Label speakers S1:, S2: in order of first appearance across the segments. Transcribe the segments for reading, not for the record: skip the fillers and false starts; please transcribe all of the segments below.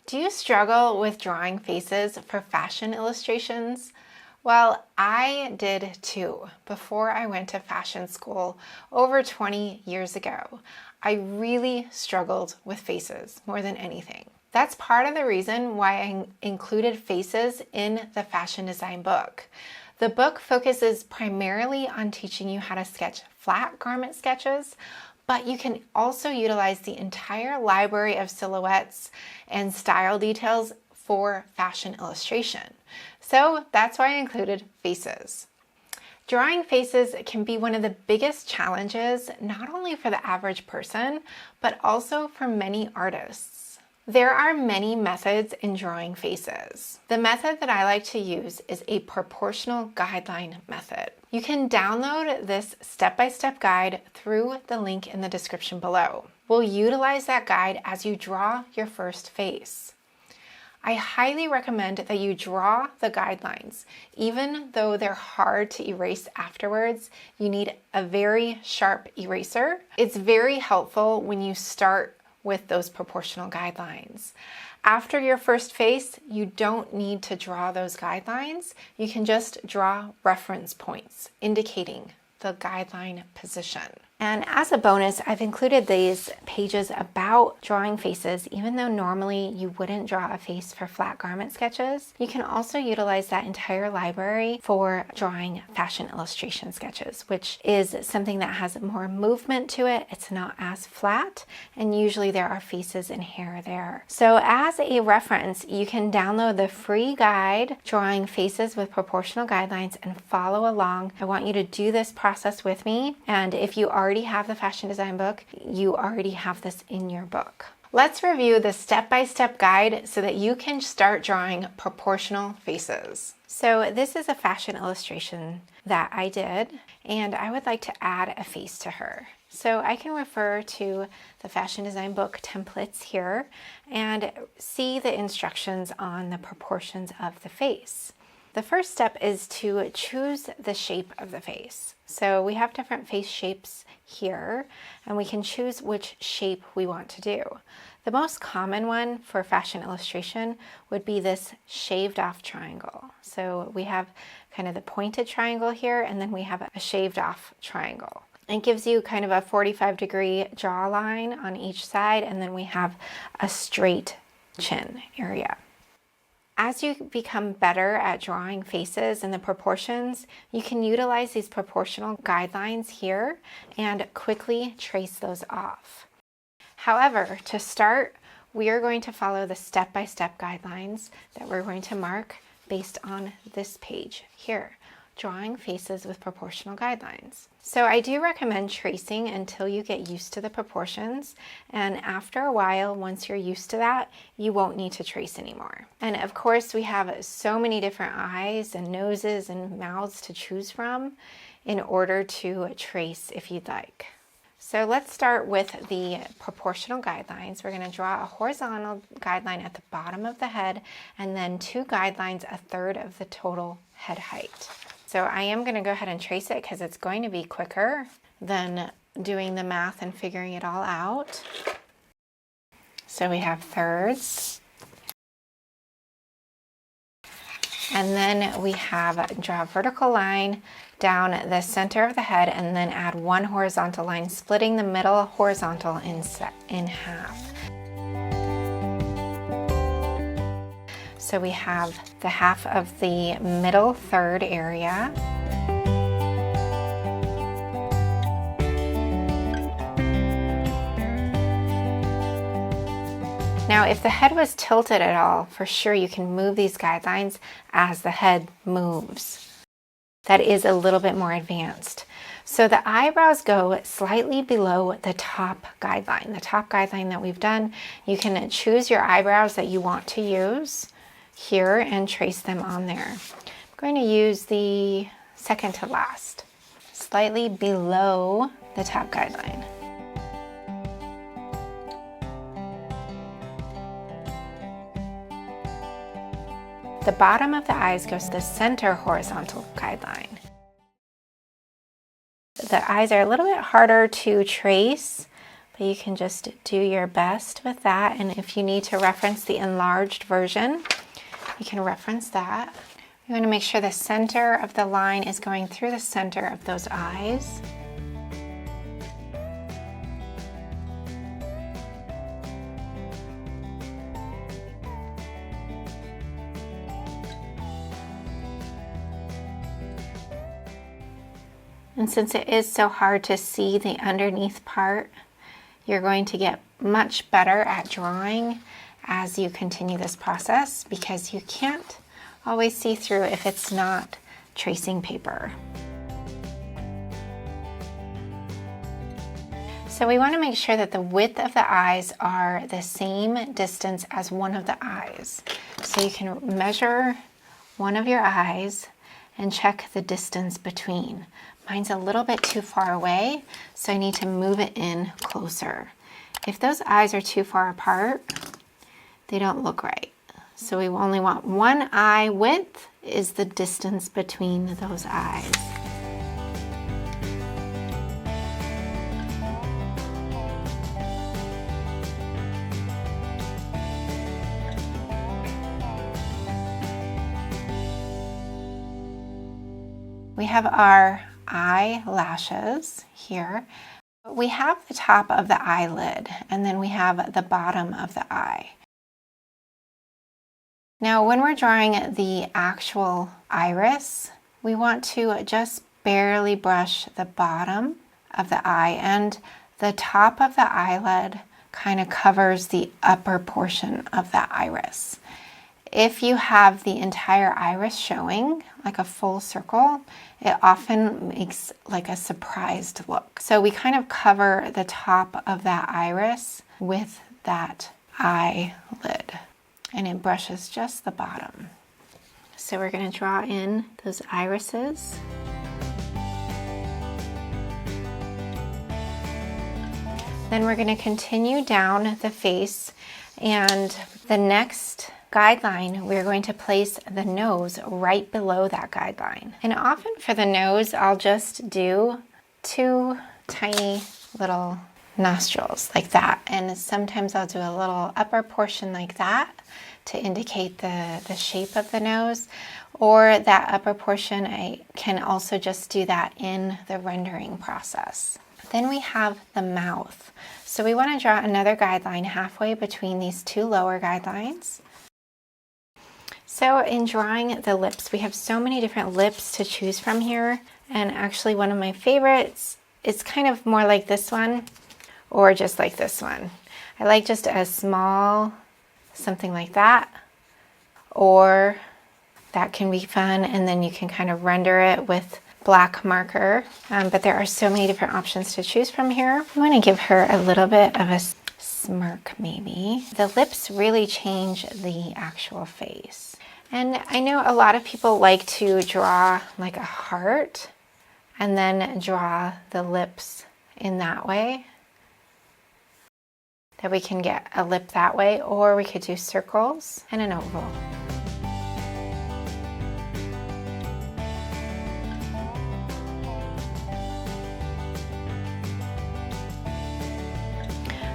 S1: Do you struggle with drawing faces for fashion illustrations? Well, I did too. Before I went to fashion school over 20 years ago, I really struggled with faces more than anything. That's part of the reason why I included faces in the fashion design book. The book focuses primarily on teaching you how to sketch flat garment sketches, but you can also utilize the entire library of silhouettes and style details for fashion illustration. So that's why I included faces. Drawing faces can be one of the biggest challenges, not only for the average person, but also for many artists. There are many methods in drawing faces. The method that I like to use is a proportional guideline method. You can download this step-by-step guide through the link in the description below. We'll utilize that guide as you draw your first face. I highly recommend that you draw the guidelines. Even though they're hard to erase afterwards, you need a very sharp eraser. It's very helpful when you start with those proportional guidelines. After your first face, you don't need to draw those guidelines. You can just draw reference points indicating the guideline position. And as a bonus, I've included these pages about drawing faces. Even though normally you wouldn't draw a face for flat garment sketches, you can also utilize that entire library for drawing fashion illustration sketches, which is something that has more movement to it. It's not as flat, and usually there are faces and hair there. So as a reference, you can download the free guide, Drawing Faces with Proportional Guidelines, and follow along. I want you to do this process with me, and if you already have the fashion design book, you already have this in your book. Let's review the step-by-step guide so that you can start drawing proportional faces. So this is a fashion illustration that I did, and I would like to add a face to her. So I can refer to the fashion design book templates here and see the instructions on the proportions of the face. The first step is to choose the shape of the face. So we have different face shapes here, and we can choose which shape we want to do. The most common one for fashion illustration would be this shaved off triangle. So we have kind of the pointed triangle here, and then we have a shaved off triangle. It gives you kind of a 45-degree jawline on each side, and then we have a straight chin area. As you become better at drawing faces and the proportions, you can utilize these proportional guidelines here and quickly trace those off. However, to start, we are going to follow the step-by-step guidelines that we're going to mark based on this page here, Drawing Faces with Proportional Guidelines. So I do recommend tracing until you get used to the proportions, and after a while, once you're used to that, you won't need to trace anymore. And of course, we have so many different eyes and noses and mouths to choose from in order to trace if you'd like. So let's start with the proportional guidelines. We're going to draw a horizontal guideline at the bottom of the head, and then two guidelines a third of the total head height. So I am going to go ahead and trace it because it's going to be quicker than doing the math and figuring it all out. So we have thirds. And then we have draw a vertical line down the center of the head and then add one horizontal line, splitting the middle horizontal in half. So we have the half of the middle third area. Now, if the head was tilted at all, for sure you can move these guidelines as the head moves. That is a little bit more advanced. So the eyebrows go slightly below the top guideline. The top guideline that we've done, you can choose your eyebrows that you want to use here and trace them on there. I'm going to use the second to last, slightly below the top guideline. The bottom of the eyes goes to the center horizontal guideline. The eyes are a little bit harder to trace, but you can just do your best with that. And if you need to reference the enlarged version, you can reference that. You want to make sure the center of the line is going through the center of those eyes. And since it is so hard to see the underneath part, you're going to get much better at drawing as you continue this process, because you can't always see through if it's not tracing paper. So we want to make sure that the width of the eyes are the same distance as one of the eyes. So you can measure one of your eyes and check the distance between. Mine's a little bit too far away, so I need to move it in closer. If those eyes are too far apart, they don't look right. So we only want one eye width is the distance between those eyes. We have our eyelashes here. We have the top of the eyelid, and then we have the bottom of the eye. Now, when we're drawing the actual iris, we want to just barely brush the bottom of the eye, and the top of the eyelid kind of covers the upper portion of the iris. If you have the entire iris showing, like a full circle, it often makes like a surprised look. So we kind of cover the top of that iris with that eyelid, and it brushes just the bottom. So we're going to draw in those irises. Then we're going to continue down the face, and the next guideline, we're going to place the nose right below that guideline. And often for the nose, I'll just do 2 tiny little nostrils like that. And sometimes I'll do a little upper portion like that to indicate the shape of the nose. Or that upper portion, I can also just do that in the rendering process. Then we have the mouth. So we want to draw another guideline halfway between these 2 lower guidelines. So in drawing the lips, we have so many different lips to choose from here. And actually one of my favorites is kind of more like this one, or just like this one. I like just a small, something like that, or that can be fun. And then you can kind of render it with black marker. But there are so many different options to choose from here. I want to give her a little bit of a smirk maybe. The lips really change the actual face. And I know a lot of people like to draw like a heart and then draw the lips in that way. That we can get a lip that way, or we could do circles and an oval.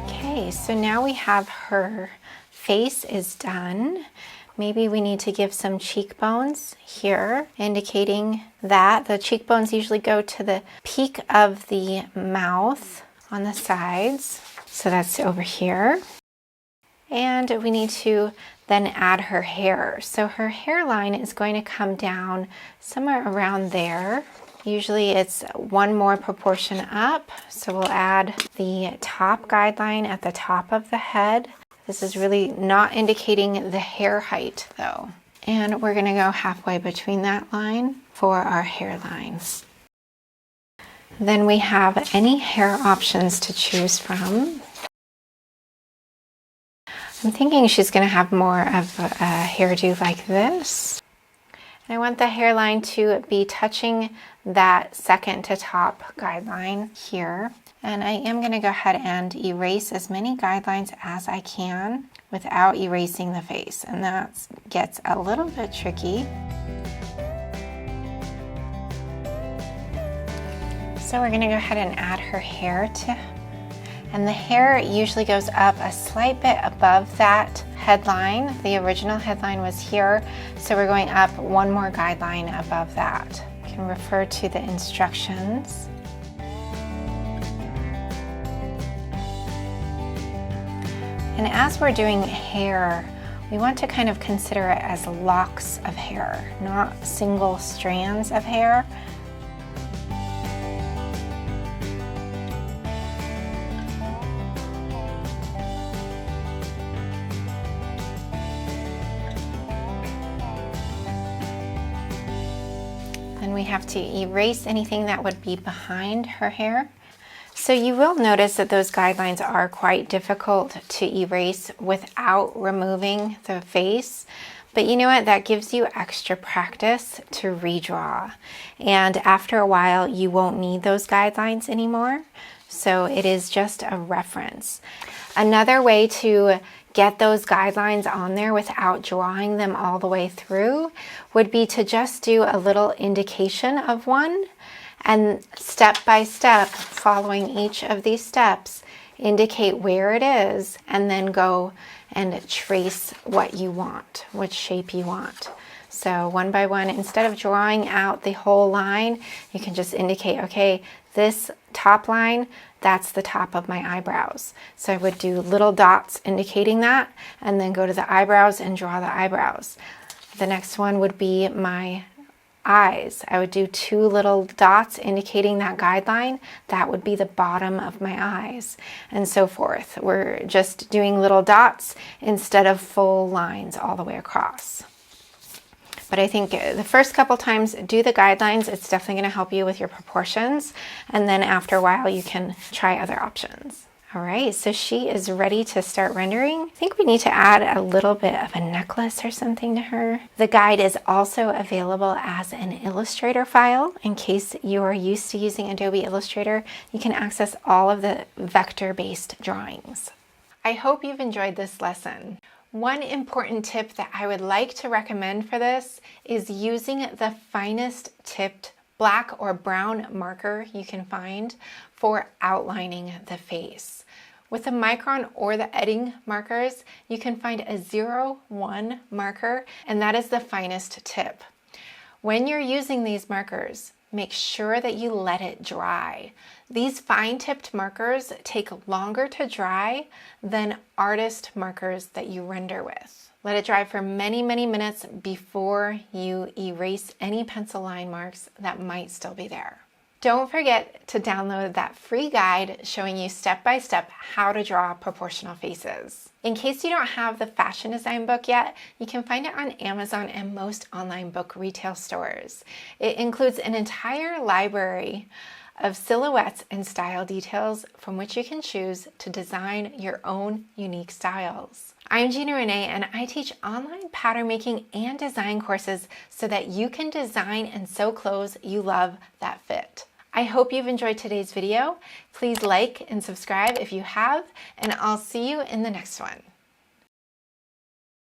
S1: Okay, so now we have her face is done. Maybe we need to give some cheekbones here, indicating that the cheekbones usually go to the peak of the mouth on the sides. So that's over here. And we need to then add her hair. So her hairline is going to come down somewhere around there. Usually it's one more proportion up. So we'll add the top guideline at the top of the head. This is really not indicating the hair height though. And we're gonna go halfway between that line for our hairline. Then we have any hair options to choose from. I'm thinking she's gonna have more of a hairdo like this. And I want the hairline to be touching that second to top guideline here. And I am going to go ahead and erase as many guidelines as I can without erasing the face. And that gets a little bit tricky. So we're going to go ahead and add her hair And the hair usually goes up a slight bit above that headline. The original headline was here, so we're going up one more guideline above that. You can refer to the instructions. And as we're doing hair, we want to kind of consider it as locks of hair, not single strands of hair. Then we have to erase anything that would be behind her hair. So you will notice that those guidelines are quite difficult to erase without removing the face. But you know what? That gives you extra practice to redraw. And after a while, you won't need those guidelines anymore. So it is just a reference. Another way to get those guidelines on there without drawing them all the way through would be to just do a little indication of one, and step by step, following each of these steps, indicate where it is, and then go and trace what you want, which shape you want. So one by one, instead of drawing out the whole line, you can just indicate, okay, this top line, that's the top of my eyebrows. So I would do little dots indicating that, and then go to the eyebrows and draw the eyebrows. The next one would be my eyes. I would do 2 little dots indicating that guideline. That would be the bottom of my eyes, and so forth. We're just doing little dots instead of full lines all the way across. But I think the first couple times, do the guidelines. It's definitely going to help you with your proportions. And then after a while, you can try other options. All right, so she is ready to start rendering. I think we need to add a little bit of a necklace or something to her. The guide is also available as an Illustrator file. In case you're used to using Adobe Illustrator, you can access all of the vector-based drawings. I hope you've enjoyed this lesson. One important tip that I would like to recommend for this is using the finest tipped black or brown marker you can find for outlining the face. With the Micron or the Edding markers, you can find a 01 marker, and that is the finest tip. When you're using these markers, make sure that you let it dry. These fine-tipped markers take longer to dry than artist markers that you render with. Let it dry for many, many minutes before you erase any pencil line marks that might still be there. Don't forget to download that free guide showing you step-by-step how to draw proportional faces. In case you don't have the fashion design book yet, you can find it on Amazon and most online book retail stores. It includes an entire library of silhouettes and style details from which you can choose to design your own unique styles. I'm Gina Renee, and I teach online pattern making and design courses so that you can design and sew clothes you love that fit. I hope you've enjoyed today's video. Please like and subscribe if you have, and I'll see you in the next one.